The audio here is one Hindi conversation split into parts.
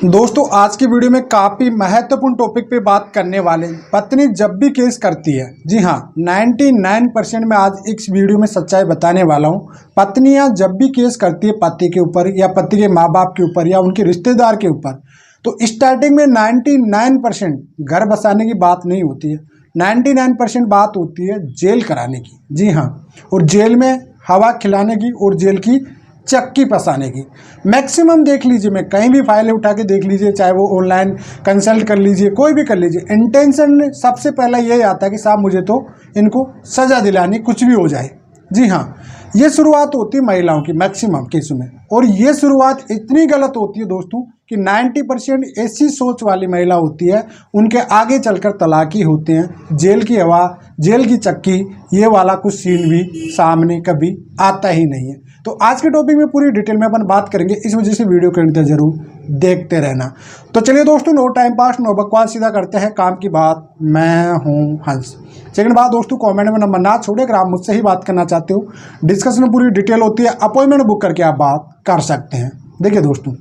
दोस्तों आज की वीडियो में काफ़ी महत्वपूर्ण टॉपिक पे बात करने वाले हैं। पत्नी जब भी केस करती है, जी हाँ 99% में आज इस वीडियो में सच्चाई बताने वाला हूँ। पत्नियाँ जब भी केस करती है पति के ऊपर या पति के माँ बाप के ऊपर या उनके रिश्तेदार के ऊपर, तो स्टार्टिंग में 99% घर बसाने की बात नहीं होती है। 99% बात होती है जेल कराने की, जी हाँ, और जेल में हवा खिलाने की और जेल की चक्की फंसाने की। मैक्सिमम देख लीजिए, मैं कहीं भी फाइलें उठा के देख लीजिए, चाहे वो ऑनलाइन कंसल्ट कर लीजिए, कोई भी कर लीजिए, इंटेंशन सबसे पहला यही आता है कि साहब मुझे तो इनको सज़ा दिलानी, कुछ भी हो जाए। जी हाँ, ये शुरुआत होती है महिलाओं की मैक्सिमम केसों में, और ये शुरुआत इतनी गलत होती है दोस्तों कि 90% ऐसी सोच वाली महिला होती है, उनके आगे चलकर तलाकी होते हैं। जेल की हवा, जेल की चक्की, ये वाला कुछ सीन भी सामने कभी आता ही नहीं है। तो आज के टॉपिक में पूरी डिटेल में अपन बात करेंगे, इस वजह से वीडियो को अंत जरूर देखते रहना। तो चलिए दोस्तों, नो टाइम पास नो बकवास, सीधा करते हैं काम की बात। मैं हूँ हंस। सेकंड बात दोस्तों, कमेंट में नंबर ना छोड़े, अगर आप मुझसे ही बात करना चाहते हो, डिस्कशन में पूरी डिटेल होती है, अपॉइंटमेंट बुक करके आप बात कर सकते हैं। देखिए दोस्तों,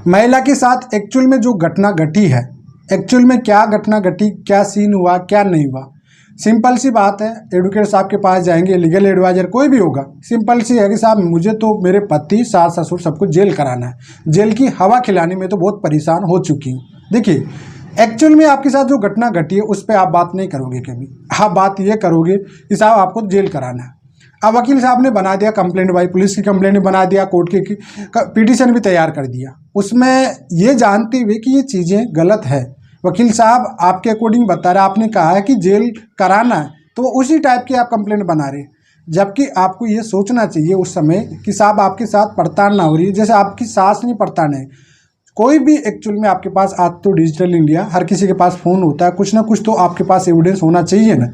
महिला के साथ एक्चुअल में जो घटना घटी है, एक्चुअल में क्या घटना घटी, क्या सीन हुआ, क्या नहीं हुआ, सिंपल सी बात है। एडवोकेट साहब के पास जाएंगे, लीगल एडवाइजर कोई भी होगा, सिंपल सी है कि साहब मुझे तो मेरे पति, सास, ससुर सबको जेल कराना है, जेल की हवा खिलाने में तो बहुत परेशान हो चुकी हूँ। देखिए एक्चुअल में आपके साथ जो घटना घटी है उस पर आप बात नहीं करोगे कभी, आप बात ये करोगे कि साहब आपको जेल कराना है। अब वकील साहब ने बना दिया कंप्लेंट, भाई पुलिस की कंप्लेंट बना दिया, कोर्ट की पिटीशन भी तैयार कर दिया, उसमें ये जानते हुए कि ये चीज़ें गलत है। वकील साहब आपके अकॉर्डिंग बता रहे, आपने कहा है कि जेल कराना है, तो उसी टाइप की आप कंप्लेंट बना रहे, जबकि आपको ये सोचना चाहिए उस समय कि साहब आपके साथ प्रताड़ना हो रही है, जैसे आपकी सास नहीं प्रताड़ना है। कोई भी एक्चुअल में आपके पास, आज तो डिजिटल इंडिया, हर किसी के पास फ़ोन होता है, कुछ ना कुछ तो आपके पास एविडेंस होना चाहिए ना।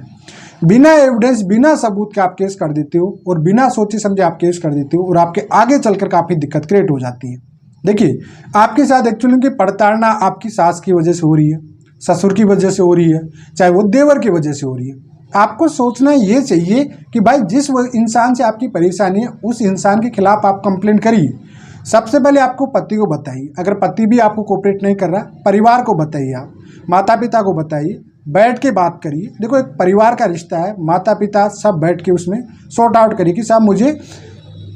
बिना एविडेंस, बिना सबूत के आप केस कर देते हो, और बिना सोचे समझे आप केस कर देते हो, और आपके आगे चलकर काफ़ी दिक्कत क्रिएट हो जाती है। देखिए आपके साथ एक्चुअली की प्रताड़ना आपकी सास की वजह से हो रही है, ससुर की वजह से हो रही है, चाहे वो देवर की वजह से हो रही है। आपको सोचना ये चाहिए कि भाई जिस इंसान से आपकी परेशानी है, उस इंसान के खिलाफ आप कंप्लेंट करिए। सबसे पहले आपको पति को बताइए, अगर पति भी आपको कोऑपरेट नहीं कर रहा, परिवार को बताइए, आप माता पिता को बताइए, बैठ के बात करिए। देखो एक परिवार का रिश्ता है, माता पिता सब बैठ के उसमें सॉर्ट आउट करिए कि साहब मुझे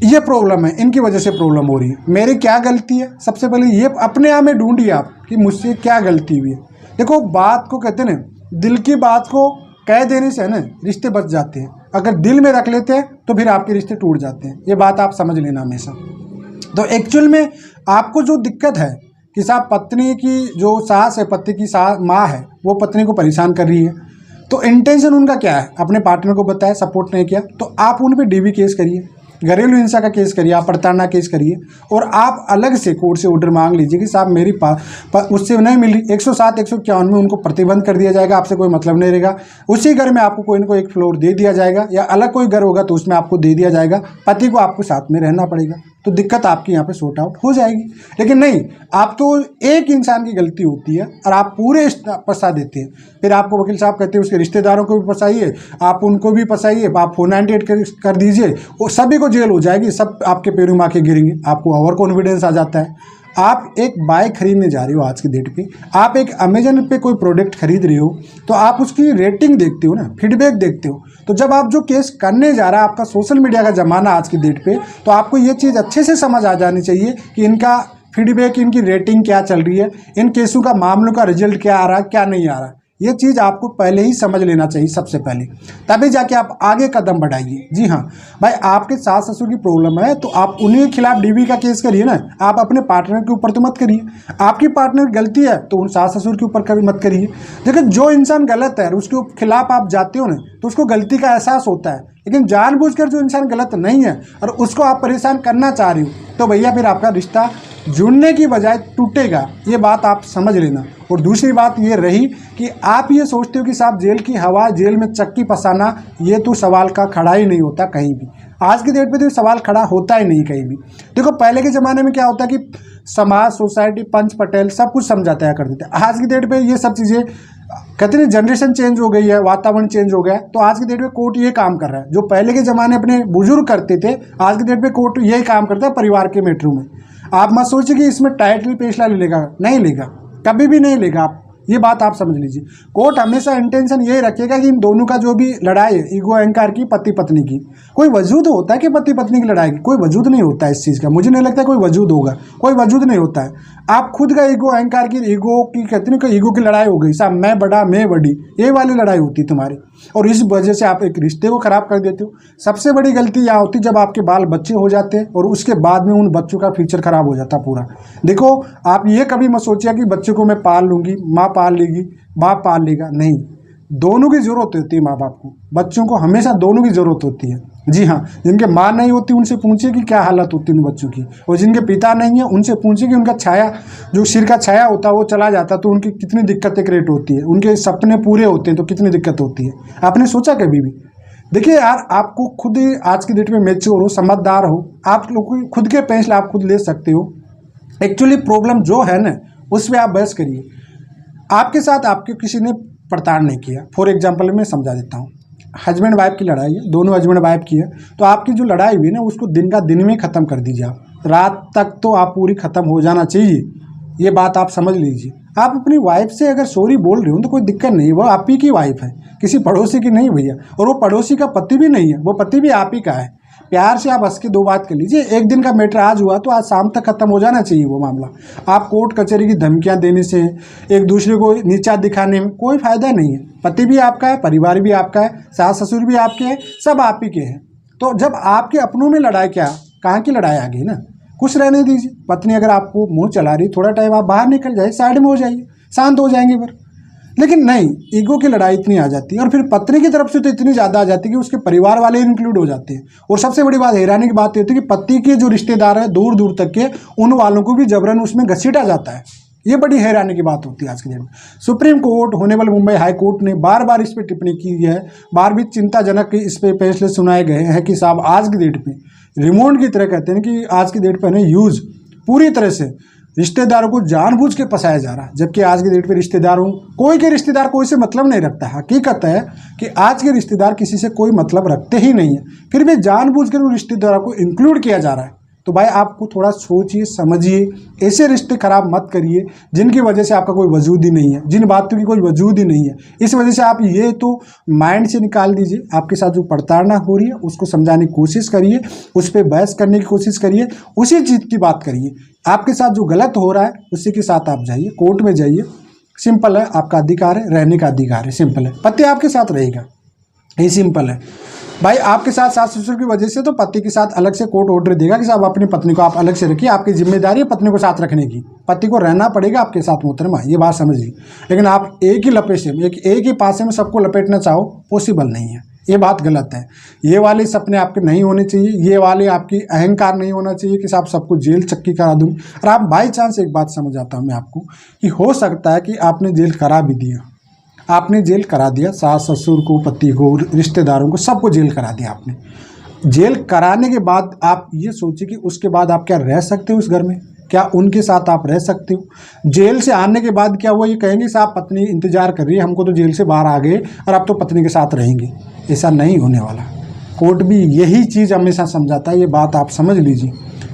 ये प्रॉब्लम है, इनकी वजह से प्रॉब्लम हो रही है, मेरी क्या गलती है। सबसे पहले ये अपने आप में ढूंढिए आप कि मुझसे क्या गलती हुई है। देखो बात को कहते हैं ना, दिल की बात को कह देने से है ना रिश्ते बच जाते हैं, अगर दिल में रख लेते हैं तो फिर आपके रिश्ते टूट जाते हैं। ये बात आप समझ लेना हमेशा। तो एक्चुअल में आपको जो दिक्कत है कि साहब पत्नी की जो सास है, पति की माँ है, वो पत्नी को परेशान कर रही है, तो इंटेंशन उनका क्या है, अपने पार्टनर को बताया, सपोर्ट नहीं किया, तो आप उन पर डीवी केस करिए, घरेलू हिंसा का केस करिए, आप प्रताड़ना केस करिए, और आप अलग से कोर्ट से ऑर्डर मांग लीजिए कि साहब मेरी उससे नहीं मिली, 107, 151 में उनको प्रतिबंध कर दिया जाएगा, आपसे कोई मतलब नहीं रहेगा। उसी घर में आपको कोई ना कोई एक फ्लोर दे दिया जाएगा, या अलग कोई घर होगा तो उसमें आपको दे दिया जाएगा, पति को आपको साथ में रहना पड़ेगा, तो दिक्कत आपकी यहाँ पे सॉर्ट आउट हो जाएगी। लेकिन नहीं, आप तो एक इंसान की गलती होती है और आप पूरे फंसा देते हैं। फिर आपको वकील साहब कहते हैं उसके रिश्तेदारों को भी फंसाइए, आप उनको भी फंसाइए, आप 498 कर दीजिए, और सभी को जेल हो जाएगी, सब आपके पैरों में आके गिरेंगे, आपको ओवर कॉन्फिडेंस आ जाता है। आप एक बाइक खरीदने जा रहे हो आज की डेट पे, आप एक अमेजन पे कोई प्रोडक्ट खरीद रहे हो, तो आप उसकी रेटिंग देखते हो ना, फीडबैक देखते हो। तो जब आप जो केस करने जा रहा है, आपका सोशल मीडिया का ज़माना आज की डेट पे, तो आपको ये चीज़ अच्छे से समझ आ जानी चाहिए कि इनका फीडबैक, इनकी रेटिंग क्या चल रही है, इन केसों का मामलों का रिजल्ट क्या आ रहा है, क्या नहीं आ रहा है। ये चीज़ आपको पहले ही समझ लेना चाहिए सबसे पहले, तभी जाके आप आगे कदम बढ़ाइए। जी हाँ भाई, आपके सास ससुर की प्रॉब्लम है तो आप उन्हीं के खिलाफ डीवी का केस करिए ना, आप अपने पार्टनर के ऊपर तो मत करिए। आपकी पार्टनर गलती है तो उन सास ससुर के ऊपर कभी मत करिए। देखिए जो इंसान गलत है उसके खिलाफ आप जाते हो ना, तो उसको गलती का एहसास होता है, लेकिन जानबूझकर जो इंसान गलत नहीं है और उसको आप परेशान करना चाह रहे हो, तो भैया फिर आपका रिश्ता जुड़ने की बजाय टूटेगा, ये बात आप समझ लेना। और दूसरी बात ये रही कि आप ये सोचते हो कि साहब जेल की हवा, जेल में चक्की फंसाना, ये तो सवाल का खड़ा ही नहीं होता कहीं भी। आज की डेट पे तो सवाल खड़ा होता ही नहीं कहीं भी। देखो पहले के ज़माने में क्या होता कि समाज, सोसाइटी, पंच पटेल सब कुछ समझाता कर देते। आज की डेट पे ये सब चीज़ें कहते हैं, जनरेशन चेंज हो गई है, वातावरण चेंज हो गया है, तो आज की डेट में कोर्ट ये काम कर रहा है। जो पहले के ज़माने अपने बुजुर्ग करते थे, आज की डेट में कोर्ट यही काम करता है परिवार के मैटरों में। आप मत सोचिए कि इसमें टाइटल फैसला ले लेगा, नहीं लेगा, कभी भी नहीं लेगा। आप ये बात आप समझ लीजिए। कोर्ट हमेशा इंटेंशन यही रखेगा कि इन दोनों का जो भी लड़ाई है ईगो अहंकार की, पति पत्नी की, कोई वजूद होता है कि पति पत्नी की लड़ाई की? कोई वजूद नहीं होता है इस चीज़ का, मुझे नहीं लगता कोई वजूद होगा, कोई वजूद नहीं होता है। आप खुद का ईगो अहंकार की, ईगो की कहते हैं कि ईगो की लड़ाई हो गई, साहब मैं बड़ा मैं बड़ी, ये वाली लड़ाई होती तुम्हारी, और इस वजह से आप एक रिश्ते को खराब कर देते हो। सबसे बड़ी गलती यहाँ होती जब आपके बाल बच्चे हो जाते हैं और उसके बाद में उन बच्चों का फ्यूचर खराब हो जाता पूरा। देखो आप ये कभी मत सोचिए कि बच्चे को मैं पाल लूँगी, माँ पाल लेगी, बाप पाल लेगा, नहीं, दोनों की ज़रूरत होती है माँ बाप को, बच्चों को हमेशा दोनों की ज़रूरत होती है। जी हाँ, जिनके माँ नहीं होती उनसे पूछिए कि क्या हालत होती है उन बच्चों की, और जिनके पिता नहीं है उनसे पूछिए कि उनका छाया, जो सिर का छाया होता है वो चला जाता है तो उनकी कितनी दिक्कतें क्रिएट होती है, उनके सपने पूरे होते हैं तो कितनी दिक्कत होती है। आपने सोचा कभी भी? देखिए यार, आपको खुद आज की डेट में मैच्योर हो, समझदार हो, आप लोग को खुद के फैसले आप खुद ले सकते हो। एक्चुअली प्रॉब्लम जो है ना उस पर आप बहस करिए। आपके साथ आपके किसी ने प्रताड़ना नहीं किया, फॉर एग्जांपल मैं समझा देता हूँ, हस्बैंड वाइफ की लड़ाई है, दोनों हस्बैंड वाइफ की है, तो आपकी जो लड़ाई हुई ना उसको दिन का दिन में ख़त्म कर दीजिए। आप रात तक तो आप पूरी ख़त्म हो जाना चाहिए, ये बात आप समझ लीजिए। आप अपनी वाइफ से अगर सॉरी बोल रहे हो तो कोई दिक्कत नहीं, वो आप ही की वाइफ है, किसी पड़ोसी की नहीं भैया, और वो पड़ोसी का पति भी नहीं है, वो पति भी आप ही का है। प्यार से आप हंस के दो बात कर लीजिए। एक दिन का मैटर आज हुआ तो आज शाम तक खत्म हो जाना चाहिए वो मामला। आप कोर्ट कचहरी की धमकियां देने से, एक दूसरे को नीचा दिखाने में कोई फायदा नहीं है। पति भी आपका है, परिवार भी आपका है, सास ससुर भी आपके हैं, सब आप ही के हैं। तो जब आपके अपनों में लड़ाई, क्या कहाँ की लड़ाई आ गई ना, कुछ रहने दीजिए। पत्नी अगर आपको मुँह चला रही, थोड़ा टाइम आप बाहर निकल जाइए, साइड में हो जाइए, शांत हो जाएंगे फिर। लेकिन नहीं, ईगो की लड़ाई इतनी आ जाती है, और फिर पत्नी की तरफ से तो इतनी ज़्यादा आ जाती है कि उसके परिवार वाले इंक्लूड हो जाते हैं। और सबसे बड़ी बात, हैरानी की बात ये होती है कि पति के जो रिश्तेदार हैं दूर दूर तक के, उन वालों को भी जबरन उसमें घसीटा जाता है। ये बड़ी हैरानी की बात होती है आज के दिन में। सुप्रीम कोर्ट, होने वाले मुंबई हाई कोर्ट ने बार बार इस पर टिप्पणी की है, बार भी चिंताजनक इस पे फैसले सुनाए गए हैं कि साहब आज की डेट में रिमोट की तरह, कहते हैं कि आज की डेट पर यूज पूरी तरह से रिश्तेदारों को जानबूझ के फंसाया जा रहा है। जबकि आज की डेट पे रिश्तेदारों, कोई के रिश्तेदार कोई से मतलब नहीं रखता है। हकीकत है कि आज के रिश्तेदार किसी से कोई मतलब रखते ही नहीं है, फिर भी जानबूझ कर उन रिश्तेदारों को इंक्लूड किया जा रहा है। तो भाई आपको थोड़ा सोचिए, समझिए, ऐसे रिश्ते खराब मत करिए जिनकी वजह से आपका कोई वजूद ही नहीं है, जिन बातों की कोई वजूद ही नहीं है। इस वजह से आप ये तो माइंड से निकाल दीजिए। आपके साथ जो प्रताड़ना हो रही है उसको समझाने की कोशिश करिए, उस पर बहस करने की कोशिश करिए, उसी चीज़ की बात करिए। आपके साथ जो गलत हो रहा है उसी के साथ आप जाइए, कोर्ट में जाइए, सिंपल है, आपका अधिकार है, रहने का अधिकार है, सिंपल है। पति आपके साथ रहेगा, ये सिंपल है भाई। आपके साथ सास ससुर की वजह से तो पति के साथ अलग से कोर्ट ऑर्डर देगा कि साहब अपनी पत्नी को आप अलग से रखिए, आपकी जिम्मेदारी है पत्नी को साथ रखने की, पति को रहना पड़ेगा आपके साथ मोहतरमा, ये बात समझिए। लेकिन आप एक ही लपेटे में, एक ही पासे में सबको लपेटना चाहो, पॉसिबल नहीं है, ये बात गलत है। ये वाले सपने आपके नहीं होने चाहिए, ये वाले आपकी अहंकार नहीं होना चाहिए कि साहब सबको जेल चक्की करा दूँ। और आप बाई चांस एक बात समझ आता हूँ मैं आपको कि हो सकता है कि आपने जेल करा भी दिया, आपने जेल करा दिया, सास ससुर को, पति को, रिश्तेदारों को, सबको जेल करा दिया आपने। जेल कराने के बाद आप ये सोचिए कि उसके बाद आप क्या रह सकते हो उस घर में, क्या उनके साथ आप रह सकते हो? जेल से आने के बाद क्या वो ये कहेंगे साहब पत्नी इंतजार कर रही है, हमको तो जेल से बाहर आ गए और अब तो पत्नी के साथ रहेंगे? ऐसा नहीं होने वाला। कोर्ट भी यही चीज़ हमेशा समझाता है, ये बात आप समझ लीजिए।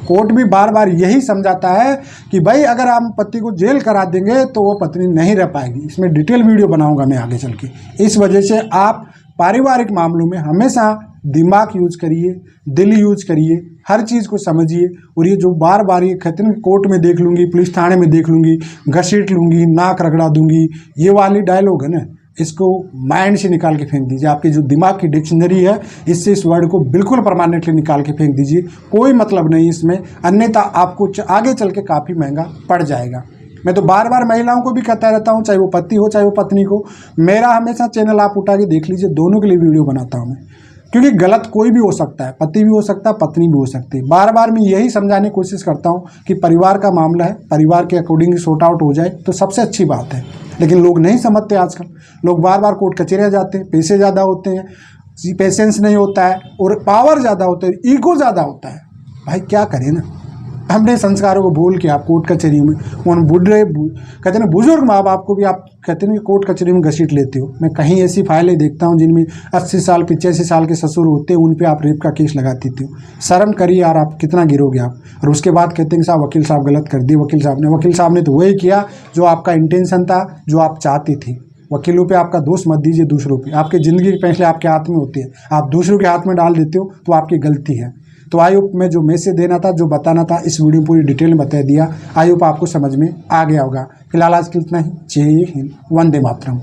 कोर्ट भी बार बार यही समझाता है कि भाई अगर आप पति को जेल करा देंगे तो वो पत्नी नहीं रह पाएगी। इसमें डिटेल वीडियो बनाऊंगा मैं आगे चल के। इस वजह से आप पारिवारिक मामलों में हमेशा दिमाग यूज करिए, दिल यूज करिए, हर चीज़ को समझिए। और ये जो बार बार ये कहते हैं कोर्ट में देख लूँगी, पुलिस थाने में देख लूँगी, घसीट लूँगी, नाक रगड़ा दूँगी, ये वाली डायलॉग है ना, इसको माइंड से निकाल के फेंक दीजिए। आपकी जो दिमाग की डिक्शनरी है इससे इस वर्ड को बिल्कुल परमानेंटली निकाल के फेंक दीजिए, कोई मतलब नहीं इसमें, अन्यथा आपको आगे चल के काफ़ी महंगा पड़ जाएगा। मैं तो बार बार महिलाओं को भी कहता रहता हूँ, चाहे वो पति हो चाहे वो पत्नी को, मेरा हमेशा चैनल आप उठा के देख लीजिए, दोनों के लिए वीडियो बनाता हूँ मैं। क्योंकि गलत कोई भी हो सकता है, पति भी हो सकता है, पत्नी भी हो सकती है। बार बार मैं यही समझाने की कोशिश करता हूँ कि परिवार का मामला है, परिवार के अकॉर्डिंग सॉर्ट आउट हो जाए तो सबसे अच्छी बात है। लेकिन लोग नहीं समझते आजकल, लोग बार बार कोर्ट कचहरियाँ जाते हैं, पैसे ज़्यादा होते हैं, पेशेंस नहीं होता है, और पावर ज़्यादा होता है, ईगो ज़्यादा होता है। भाई क्या करें ना, अपने संस्कारों को भूल के आप कोर्ट कचहरी में उन कहते हैं ना बुजुर्ग माँ बाप को भी आप कहते हैं कि कोर्ट कचहरी में घसीट लेते हो। मैं कहीं ऐसी फाइलें देखता हूँ जिनमें 80 साल 85 साल के ससुर होते हैं, उन पे आप रेप का केस लगा देते हो। शर्म करिए यार, आप कितना गिरोगे आप। और उसके बाद कहते हैं कि साहब वकील साहब गलत कर दिए। वकील साहब ने तो वही किया जो आपका इंटेंशन था, जो आप चाहते थे। वकीलों पे आपका दोष मत दीजिए दूसरों पे। आपकी ज़िंदगी के फैसले आपके हाथ में होते हैं, आप दूसरों के हाथ में डाल देते हो तो आपकी गलती है। तो आई होप मैं जो मैसेज देना था, जो बताना था, इस वीडियो में पूरी डिटेल में बता दिया। आई होप आपको समझ में आ गया होगा। फिलहाल आज के इतना ही। जय हिंद, वंदे मातरम।